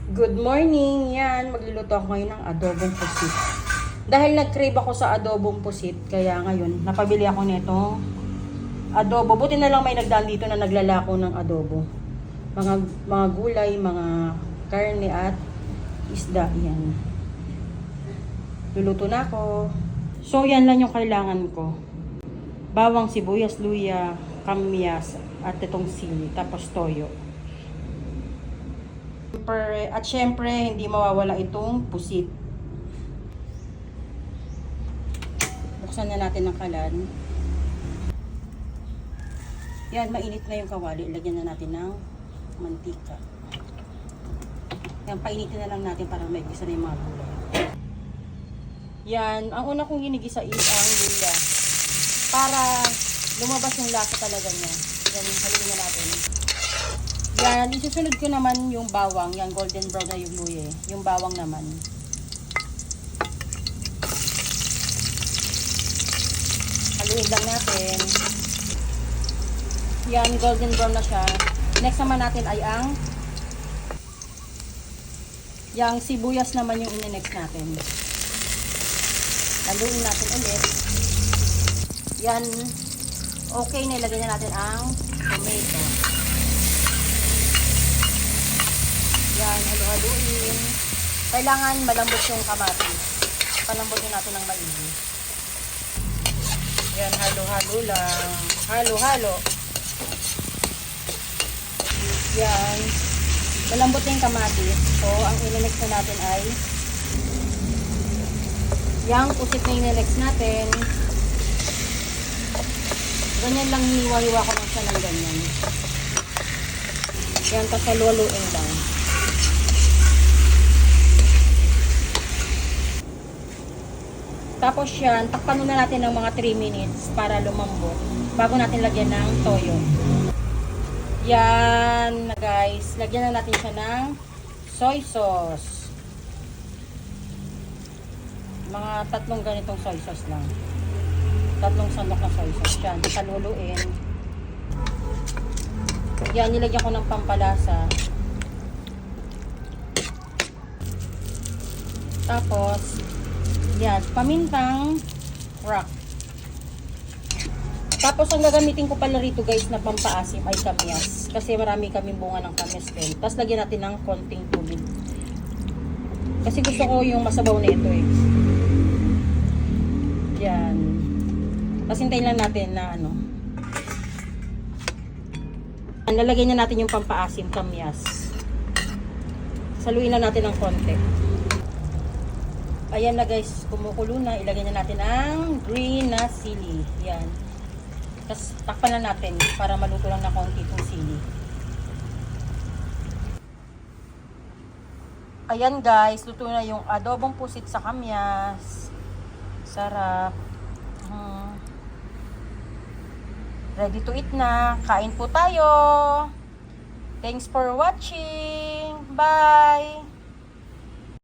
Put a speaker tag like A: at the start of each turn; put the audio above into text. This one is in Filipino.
A: Good morning! Yan, magluluto ako ngayon ng adobong pusit. Dahil nag-crave ako sa adobong pusit, kaya ngayon, napabili ako nitong adobo. Buti na lang may nagdaan dito na naglalako ng adobo. Mga gulay, mga karne at isda. Yan. Luluto na ako. So, yan lang yung kailangan ko. Bawang, sibuyas, luya, kamyas, at itong sili, tapos toyo. At syempre, hindi mawawala itong pusit. Buksan na natin ang kalan. Yan, mainit na yung kawali. Lagyan na natin ng mantika. Yan, painitin na lang natin para maigisa na yung mga gulay. Yan, ang una kong ginigisa is ang luya. Para lumabas yung lasa talaga niya. Yan, haluin na natin. Yan, isusunod ko naman yung bawang. Yan, golden brown na yung luya. Yung bawang naman. Haluin lang natin. Yan, golden brown na siya. Next naman natin ay ang yung sibuyas naman yung in-next natin. Haluin natin ulit. Yan, okay, nilagay na natin ang tomato. Yan, halu-haluin. Kailangan malambot yung kamatis. Palambutin natin ng maigi. Yan, halo-halo lang. Halo-halo. Yan. Malambot na yung kamatis. So, ang ininex na natin ay yung pusit na ininex natin. Ganyan lang, hiniwa-hiwa ko lang siya ng ganyan. Yan, tapos haluhaluin lang. Tapos yan, takpan muna natin ng mga 3 minutes para lumambot bago natin lagyan ng toyo. Yan guys, lagyan na natin siya ng soy sauce. Mga 3 ganitong soy sauce lang. 3 sandok na soy sauce. Yan, haluluin. Yan, nilagyan ko ng pampalasa. Tapos yan, pamintang rock. Tapos ang gagamitin ko pala rito guys na pampaasim ay kamyas. Kasi marami kaming bunga ng kamyas din. Tapos lagyan natin ng konting tubig. Kasi gusto ko yung masabaw na ito eh. Yan. Tapos hintayin lang natin na ano. Lalagyan na natin yung pampaasim kamyas. Saluin na natin ng konti. Ayan na guys, kumukulo na. Ilagay na natin ang green na sili. Yan. Tapos takpan na natin para maluto lang na konti itong sili. Ayan guys, luto na yung adobong pusit sa kamyas. Sarap. Ready to eat na. Kain po tayo. Thanks for watching. Bye!